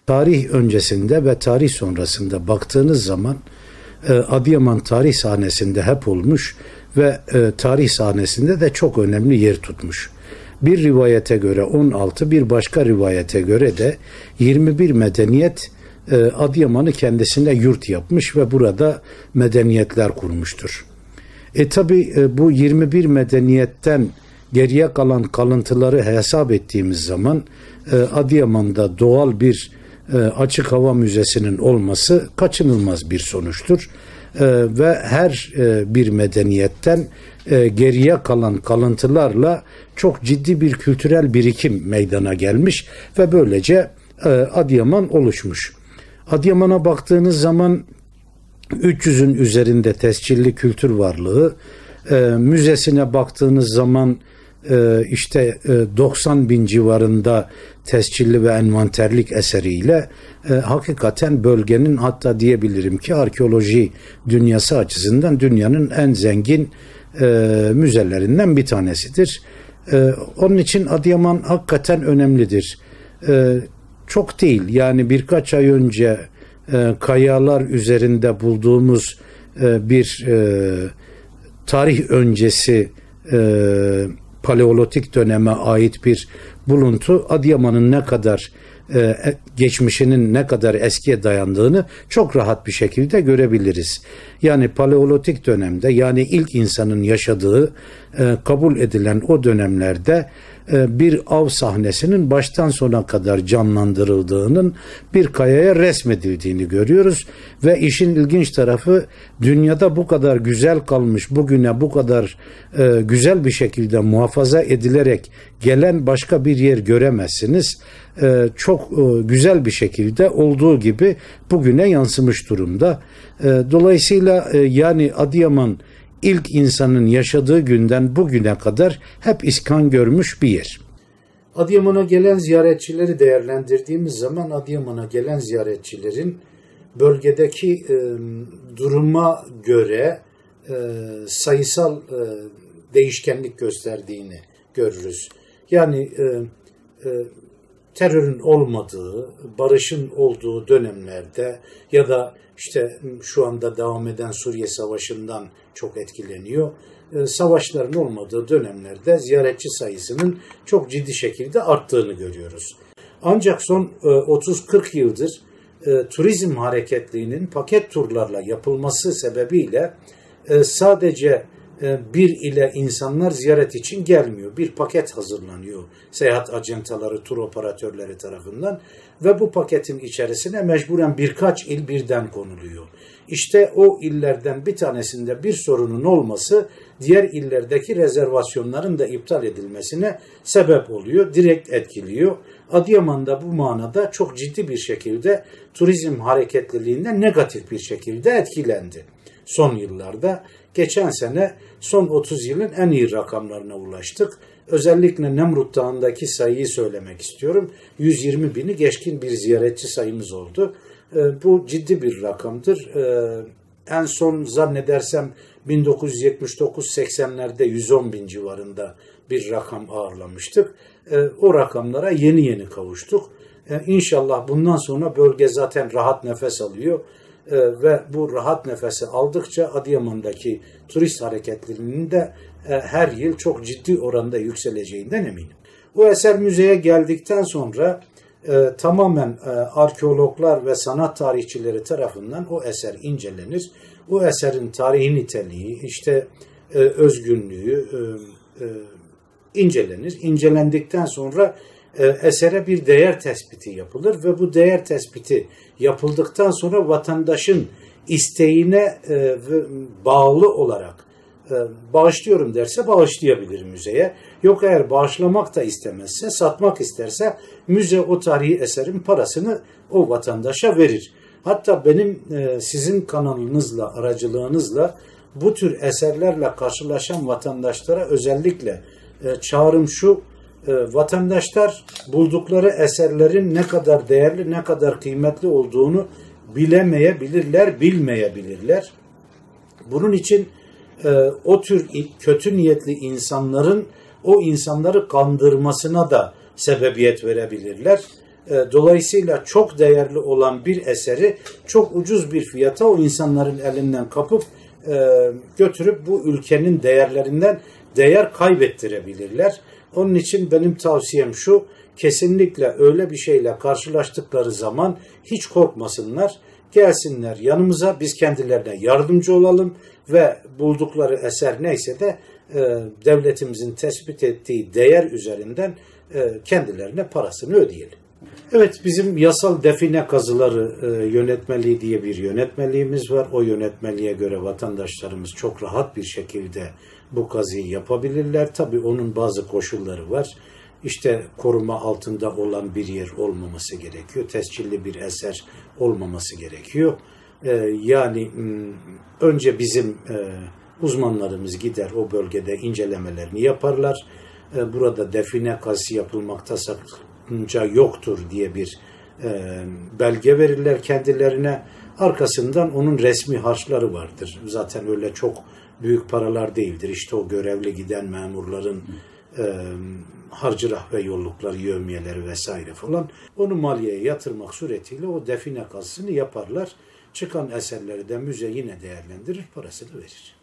Tarih öncesinde ve tarih sonrasında baktığınız zaman Adıyaman tarih sahnesinde hep olmuş ve tarih sahnesinde de çok önemli yer tutmuş. Bir rivayete göre 16, bir başka rivayete göre de 21 medeniyet Adıyaman'ı kendisine yurt yapmış ve burada medeniyetler kurmuştur. Tabi bu 21 medeniyetten geriye kalan kalıntıları hesap ettiğimiz zaman Adıyaman'da doğal bir açık hava müzesinin olması kaçınılmaz bir sonuçtur. Ve her bir medeniyetten geriye kalan kalıntılarla çok ciddi bir kültürel birikim meydana gelmiş ve böylece Adıyaman oluşmuş. Adıyaman'a baktığınız zaman 300'ün üzerinde tescilli kültür varlığı, müzesine baktığınız zaman işte 90 bin civarında tescilli ve envanterlik eseriyle hakikaten bölgenin, hatta diyebilirim ki arkeoloji dünyası açısından dünyanın en zengin müzelerinden bir tanesidir. Onun için Adıyaman hakikaten önemlidir. Çok değil, yani birkaç ay önce kayalar üzerinde bulduğumuz bir tarih öncesi Paleolitik döneme ait bir buluntu Adıyaman'ın ne kadar geçmişinin ne kadar eskiye dayandığını çok rahat bir şekilde görebiliriz. Yani Paleolitik dönemde, yani ilk insanın yaşadığı kabul edilen o dönemlerde bir av sahnesinin baştan sona kadar canlandırıldığının bir kayaya resmedildiğini görüyoruz ve işin ilginç tarafı, dünyada bu kadar güzel kalmış, bugüne bu kadar güzel bir şekilde muhafaza edilerek gelen başka bir yer göremezsiniz. Çok güzel bir şekilde olduğu gibi bugüne yansımış durumda. Dolayısıyla yani Adıyaman ilk insanın yaşadığı günden bugüne kadar hep iskan görmüş bir yer. Adıyaman'a gelen ziyaretçileri değerlendirdiğimiz zaman Adıyaman'a gelen ziyaretçilerin bölgedeki duruma göre sayısal değişkenlik gösterdiğini görürüz. Yani terörün olmadığı, barışın olduğu dönemlerde ya da işte şu anda devam eden Suriye Savaşı'ndan çok etkileniyor. Savaşların olmadığı dönemlerde ziyaretçi sayısının çok ciddi şekilde arttığını görüyoruz. Ancak son 30-40 yıldır turizm hareketliliğinin paket turlarla yapılması sebebiyle sadece bir ile insanlar ziyaret için gelmiyor. Bir paket hazırlanıyor seyahat ajantaları, tur operatörleri tarafından ve bu paketin içerisine mecburen birkaç il birden konuluyor. İşte o illerden bir tanesinde bir sorunun olması diğer illerdeki rezervasyonların da iptal edilmesine sebep oluyor, direkt etkiliyor. Adıyaman'da bu manada çok ciddi bir şekilde turizm hareketliliğinden negatif bir şekilde etkilendi son yıllarda. Geçen sene son 30 yılın en iyi rakamlarına ulaştık. Özellikle Nemrut Dağı'ndaki sayıyı söylemek istiyorum. 120 bini geçkin bir ziyaretçi sayımız oldu. Bu ciddi bir rakamdır. En son zannedersem 1979-80'lerde 110 bin civarında bir rakam ağırlamıştık. O rakamlara yeni yeni kavuştuk. İnşallah bundan sonra bölge zaten rahat nefes alıyor. Ve bu rahat nefesi aldıkça Adıyaman'daki turist hareketliliğinin de her yıl çok ciddi oranda yükseleceğinden eminim. Bu eser müzeye geldikten sonra tamamen arkeologlar ve sanat tarihçileri tarafından o eser incelenir. O eserin tarihi niteliği, işte özgünlüğü incelenir. İncelendikten sonra esere bir değer tespiti yapılır ve bu değer tespiti yapıldıktan sonra vatandaşın isteğine bağlı olarak bağışlıyorum derse bağışlayabilir müzeye. Yok eğer bağışlamak da istemezse, satmak isterse müze o tarihi eserin parasını o vatandaşa verir. Hatta benim sizin kanalınızla, aracılığınızla bu tür eserlerle karşılaşan vatandaşlara özellikle çağrım şu: vatandaşlar buldukları eserlerin ne kadar değerli, ne kadar kıymetli olduğunu bilemeyebilirler, bilmeyebilirler. Bunun için o tür kötü niyetli insanların o insanları kandırmasına da sebebiyet verebilirler. Dolayısıyla çok değerli olan bir eseri çok ucuz bir fiyata o insanların elinden kapıp götürüp bu ülkenin değerlerinden değer kaybettirebilirler. Onun için benim tavsiyem şu, kesinlikle öyle bir şeyle karşılaştıkları zaman hiç korkmasınlar. Gelsinler yanımıza, biz kendilerine yardımcı olalım ve buldukları eser neyse de devletimizin tespit ettiği değer üzerinden kendilerine parasını ödeyelim. Evet, bizim yasal define kazıları yönetmeliği diye bir yönetmeliğimiz var. O yönetmeliğe göre vatandaşlarımız çok rahat bir şekilde bu kazıyı yapabilirler. Tabii onun bazı koşulları var. İşte koruma altında olan bir yer olmaması gerekiyor. Tescilli bir eser olmaması gerekiyor. Yani önce bizim uzmanlarımız gider o bölgede incelemelerini yaparlar. Burada define kazısı yapılmakta sakınca yoktur diye bir belge verirler kendilerine. Arkasından onun resmi harçları vardır. Zaten öyle çok büyük paralar değildir. İşte o görevle giden memurların harcırah ve yollukları, yevmiyeleri vesaire falan. Onu maliyeye yatırmak suretiyle o define kazısını yaparlar. Çıkan eserleri de müze yine değerlendirir, parasını verir.